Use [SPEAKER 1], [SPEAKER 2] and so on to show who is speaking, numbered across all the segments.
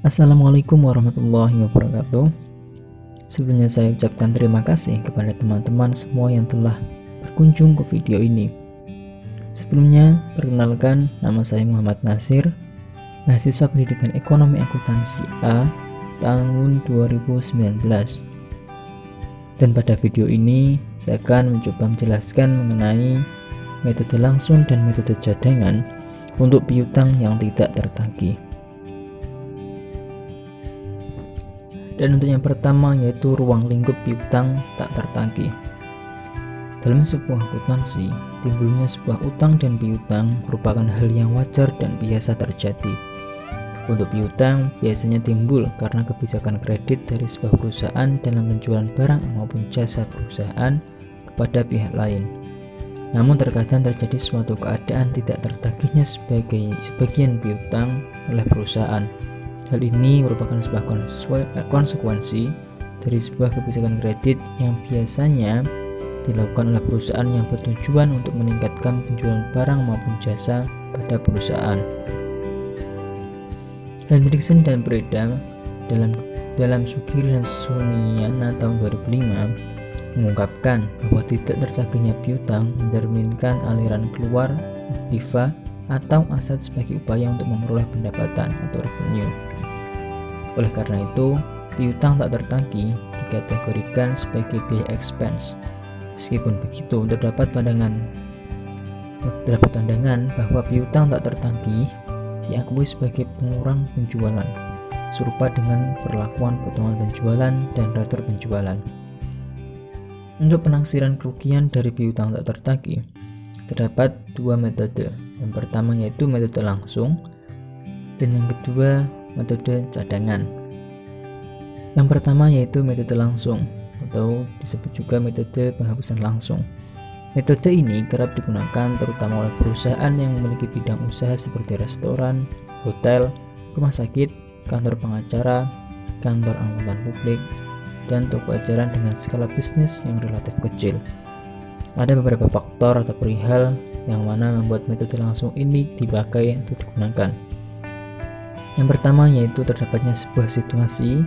[SPEAKER 1] Assalamualaikum warahmatullahi wabarakatuh. Sebelumnya saya ucapkan terima kasih kepada teman-teman semua yang telah berkunjung ke video ini. Sebelumnya, perkenalkan, nama saya Muhammad Nasir, mahasiswa Pendidikan Ekonomi Akuntansi A tahun 2019. Dan pada video ini, saya akan mencoba menjelaskan mengenai metode langsung dan metode cadangan untuk piutang yang tidak tertagih. Dan untuk yang pertama yaitu ruang lingkup piutang tak tertagih. Dalam sebuah akuntansi, timbulnya sebuah utang dan piutang merupakan hal yang wajar dan biasa terjadi. Untuk piutang biasanya timbul karena kebijakan kredit dari sebuah perusahaan dalam penjualan barang maupun jasa perusahaan kepada pihak lain. Namun terkadang terjadi suatu keadaan tidak tertagihnya sebagian piutang oleh perusahaan. Hal ini merupakan sebuah konsekuensi dari sebuah kebijakan kredit yang biasanya dilakukan oleh perusahaan yang bertujuan untuk meningkatkan penjualan barang maupun jasa pada perusahaan. Hendriksen dan Breda dalam Sugiri dan Sumiana tahun 2005 mengungkapkan bahwa tidak tertagihnya piutang mencerminkan aliran keluar aktiva atau aset sebagai upaya untuk memperoleh pendapatan atau revenue. Oleh karena itu, piutang tak tertagih dikategorikan sebagai biaya expense. Meskipun begitu, terdapat pandangan bahwa piutang tak tertagih diakui sebagai pengurang penjualan, serupa dengan perlakuan potongan penjualan dan retur penjualan. Untuk penaksiran kerugian dari piutang tak tertagih, terdapat dua metode. Yang pertama yaitu metode langsung, dan yang kedua metode cadangan. Yang pertama yaitu metode langsung, atau disebut juga metode penghapusan langsung. Metode ini kerap digunakan terutama oleh perusahaan yang memiliki bidang usaha seperti restoran, hotel, rumah sakit, kantor pengacara, kantor angkutan publik, dan toko eceran dengan skala bisnis yang relatif kecil. Ada beberapa faktor atau perihal yang mana membuat metode langsung ini dipakai atau digunakan. Yang pertama yaitu terdapatnya sebuah situasi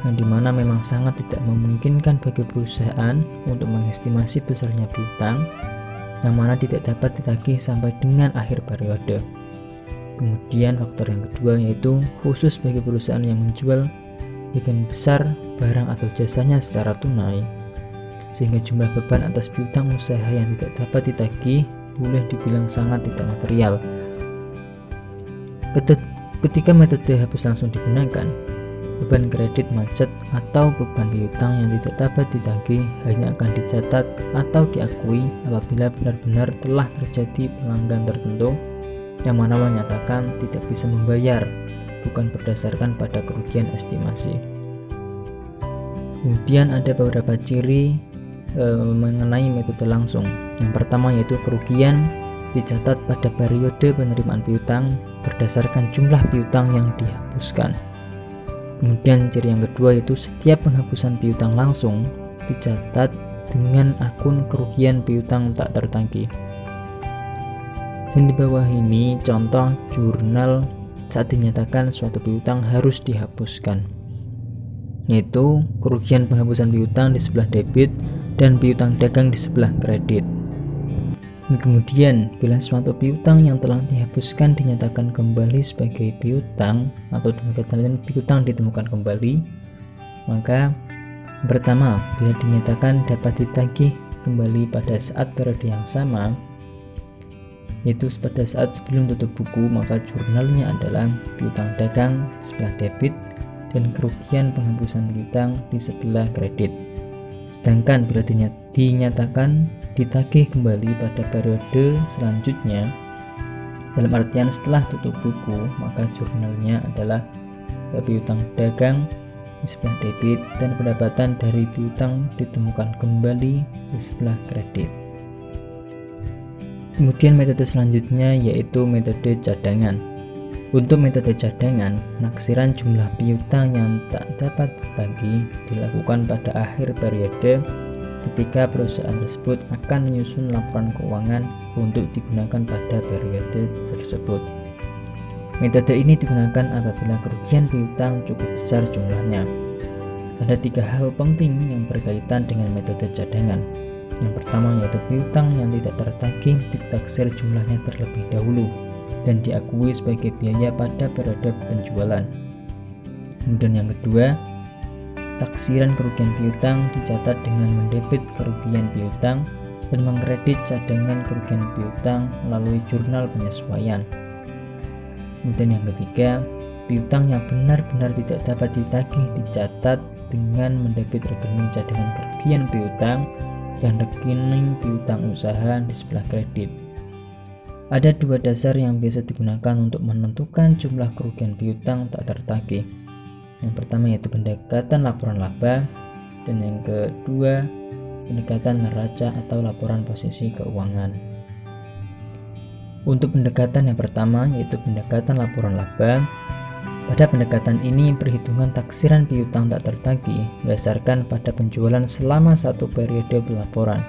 [SPEAKER 1] yang dimana memang sangat tidak memungkinkan bagi perusahaan untuk mengestimasi besarnya piutang yang mana tidak dapat ditagih sampai dengan akhir periode. Kemudian faktor yang kedua yaitu khusus bagi perusahaan yang menjual sebagian besar barang atau jasanya secara tunai, sehingga jumlah beban atas piutang usaha yang tidak dapat ditagih boleh dibilang sangat tidak material. Ketika metode hapus langsung digunakan, beban kredit macet atau beban piutang yang tidak dapat ditagih hanya akan dicatat atau diakui apabila benar-benar telah terjadi pelanggan tertentu yang mana menyatakan tidak bisa membayar, bukan berdasarkan pada kerugian estimasi. Kemudian ada beberapa ciri mengenai metode langsung. Yang pertama yaitu kerugian dicatat pada periode penerimaan piutang berdasarkan jumlah piutang yang dihapuskan. Kemudian ciri yang kedua yaitu setiap penghapusan piutang langsung dicatat dengan akun kerugian piutang tak tertagih. Dan di bawah ini contoh jurnal saat dinyatakan suatu piutang harus dihapuskan, yaitu kerugian penghapusan piutang di sebelah debit dan piutang dagang di sebelah kredit. Dan kemudian bila suatu piutang yang telah dihapuskan dinyatakan kembali sebagai piutang atau dengan kata lain piutang ditemukan kembali, maka pertama bila dinyatakan dapat ditagih kembali pada saat periode yang sama, yaitu pada saat sebelum tutup buku, maka jurnalnya adalah piutang dagang di sebelah debit dan kerugian penghapusan piutang di sebelah kredit. Sedangkan bila dinyatakan ditagih kembali pada periode selanjutnya, dalam artian setelah tutup buku, maka jurnalnya adalah piutang dagang di sebelah debit dan pendapatan dari piutang ditemukan kembali di sebelah kredit. Kemudian metode selanjutnya yaitu metode cadangan. Untuk metode cadangan, penaksiran jumlah piutang yang tak dapat ditagih dilakukan pada akhir periode ketika perusahaan tersebut akan menyusun laporan keuangan untuk digunakan pada periode tersebut. Metode ini digunakan apabila kerugian piutang cukup besar jumlahnya. Ada 3 hal penting yang berkaitan dengan metode cadangan. Yang pertama yaitu piutang yang tidak tertagih ditaksir jumlahnya terlebih dahulu dan diakui sebagai biaya pada periode penjualan. Kemudian yang kedua, taksiran kerugian piutang dicatat dengan mendebit kerugian piutang dan mengkredit cadangan kerugian piutang melalui jurnal penyesuaian. Kemudian yang ketiga, piutang yang benar-benar tidak dapat ditagih dicatat dengan mendebit rekening cadangan kerugian piutang dan rekening piutang usaha di sebelah kredit. Ada 2 dasar yang biasa digunakan untuk menentukan jumlah kerugian piutang tak tertagih. Yang pertama yaitu pendekatan laporan laba, dan yang kedua pendekatan neraca atau laporan posisi keuangan. Untuk pendekatan yang pertama yaitu pendekatan laporan laba, pada pendekatan ini perhitungan taksiran piutang tak tertagih berdasarkan pada penjualan selama 1 periode pelaporan.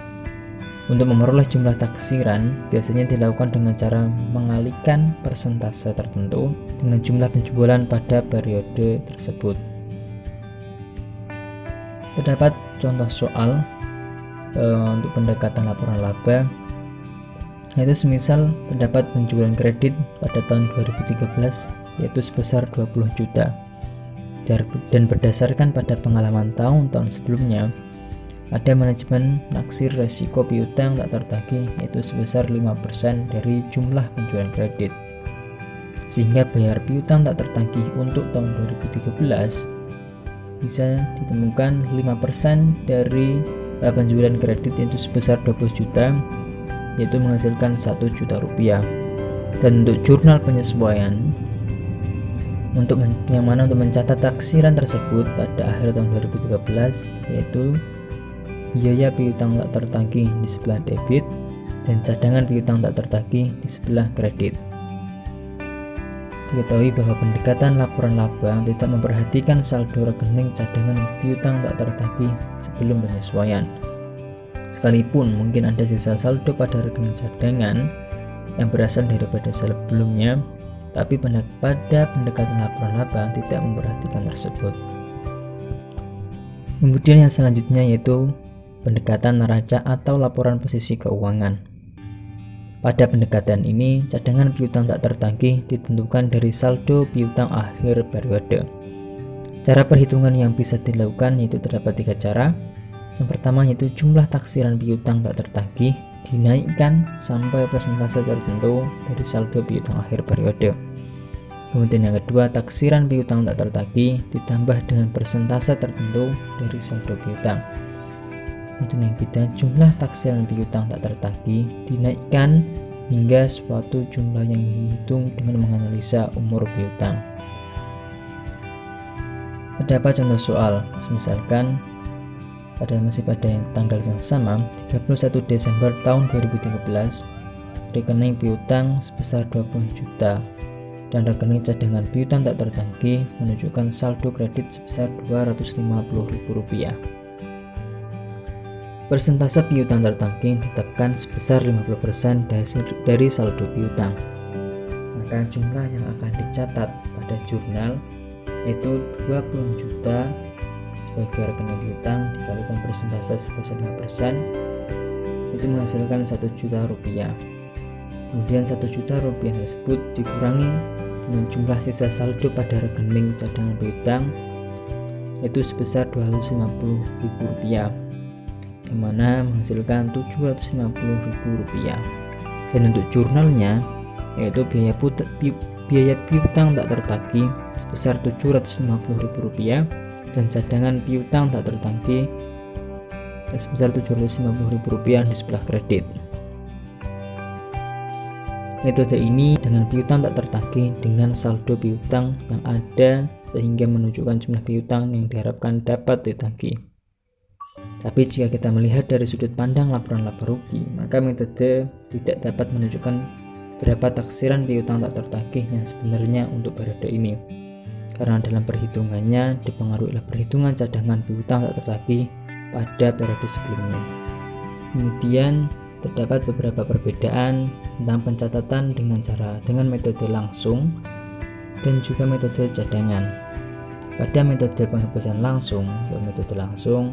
[SPEAKER 1] Untuk memperoleh jumlah taksiran biasanya dilakukan dengan cara mengalihkan persentase tertentu dengan jumlah penjualan pada periode tersebut. Terdapat contoh soal untuk pendekatan laporan laba, yaitu semisal terdapat penjualan kredit pada tahun 2013 yaitu sebesar 20 juta dan berdasarkan pada pengalaman tahun-tahun sebelumnya ada manajemen naksir resiko piutang tak tertagih yaitu sebesar 5% dari jumlah penjualan kredit, sehingga bayar piutang tak tertagih untuk tahun 2013 bisa ditemukan 5% dari penjualan kredit yaitu sebesar 20 juta yaitu menghasilkan 1 juta rupiah. Dan untuk jurnal penyesuaian untuk mencatat taksiran tersebut pada akhir tahun 2013 yaitu biaya piutang tak tertagih di sebelah debit dan cadangan piutang tak tertagih di sebelah kredit. Diketahui bahwa pendekatan laporan laba tidak memperhatikan saldo rekening cadangan piutang tak tertagih sebelum penyesuaian. Sekalipun mungkin ada sisa saldo pada rekening cadangan yang berasal daripada sebelumnya, tapi pada pendekatan laporan laba tidak memperhatikan tersebut. Kemudian yang selanjutnya yaitu pendekatan neraca atau laporan posisi keuangan. Pada pendekatan ini, cadangan piutang tak tertagih ditentukan dari saldo piutang akhir periode. Cara perhitungan yang bisa dilakukan yaitu terdapat 3 cara. Yang pertama yaitu jumlah taksiran piutang tak tertagih dinaikkan sampai persentase tertentu dari saldo piutang akhir periode. Kemudian yang kedua, taksiran piutang tak tertagih ditambah dengan persentase tertentu dari saldo piutang. Kemudian yang ketiga, jumlah taksiran piutang tak tertagih dinaikkan hingga suatu jumlah yang dihitung dengan menganalisa umur piutang. Terdapat contoh soal, misalkan masih pada tanggal yang sama, 31 Desember tahun 2013, rekening piutang sebesar 20 juta dan rekening cadangan piutang tak tertagih menunjukkan saldo kredit sebesar Rp250.000. Persentase piutang tertagih ditetapkan sebesar 50% dari saldo piutang. Maka jumlah yang akan dicatat pada jurnal yaitu 20 juta sebagai rekening piutang dikalikan persentase sebesar 5% itu menghasilkan 1 juta rupiah. Kemudian 1 juta rupiah tersebut dikurangi dengan jumlah sisa saldo pada rekening cadangan piutang yaitu sebesar Rp250.000 yang mana menghasilkan Rp750.000. Dan untuk jurnalnya yaitu biaya piutang tak tertagih sebesar Rp750.000 dan cadangan piutang tak tertagih sebesar Rp750.000 di sebelah kredit. Metode ini dengan piutang tak tertagih dengan saldo piutang yang ada sehingga menunjukkan jumlah piutang yang diharapkan dapat ditagih. Tapi jika kita melihat dari sudut pandang laporan laba rugi, maka metode tidak dapat menunjukkan berapa taksiran piutang tak tertagih yang sebenarnya untuk periode ini. Karena dalam perhitungannya dipengaruhi oleh perhitungan cadangan piutang tak tertagih pada periode sebelumnya. Kemudian terdapat beberapa perbedaan tentang pencatatan dengan metode langsung dan juga metode cadangan. Pada metode penghapusan langsung atau metode langsung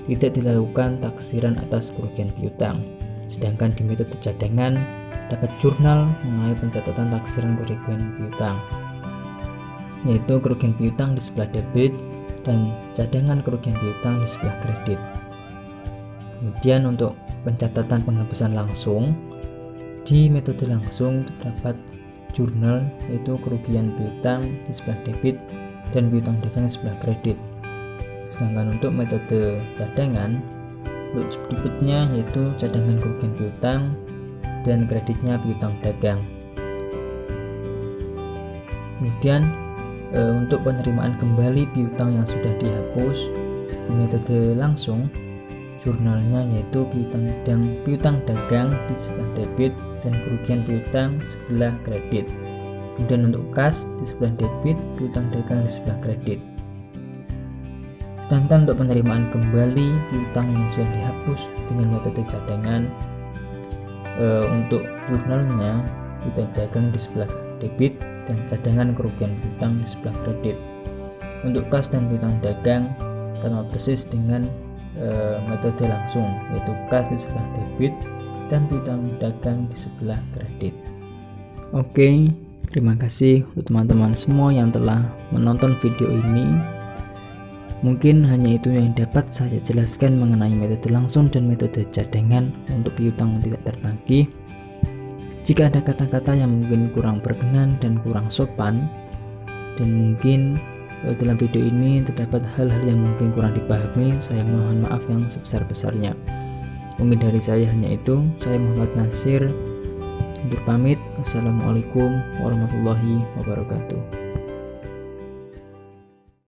[SPEAKER 1] tidak dilakukan taksiran atas kerugian piutang, sedangkan di metode cadangan terdapat jurnal mengenai pencatatan taksiran kerugian piutang, yaitu kerugian piutang di sebelah debit dan cadangan kerugian piutang di sebelah kredit. Kemudian untuk pencatatan penghapusan langsung, di metode langsung terdapat jurnal yaitu kerugian piutang di sebelah debit dan piutang dagang di sebelah kredit. Sedangkan untuk metode cadangan, untuk debitnya yaitu cadangan kerugian piutang dan kreditnya piutang dagang. Kemudian untuk penerimaan kembali piutang yang sudah dihapus, di metode langsung jurnalnya yaitu piutang dagang di sebelah debit dan kerugian piutang sebelah kredit. Kemudian untuk kas di sebelah debit, piutang dagang di sebelah kredit. Sedangkan untuk penerimaan kembali piutang yang sudah dihapus dengan metode cadangan, untuk jurnalnya piutang dagang di sebelah debit dan cadangan kerugian piutang di sebelah kredit. Untuk kas dan piutang dagang sama persis dengan metode langsung, yaitu kas di sebelah debit dan piutang dagang di sebelah kredit. Oke, terima kasih untuk teman-teman semua yang telah menonton video ini. Mungkin hanya itu yang dapat saya jelaskan mengenai metode langsung dan metode cadangan untuk piutang yang tidak tertagih. Jika ada kata-kata yang mungkin kurang berkenan dan kurang sopan, dan mungkin dalam video ini terdapat hal-hal yang mungkin kurang dipahami, saya mohon maaf yang sebesar-besarnya. Mungkin dari saya hanya itu. Saya Muhammad Nasir undur pamit. Assalamualaikum warahmatullahi wabarakatuh.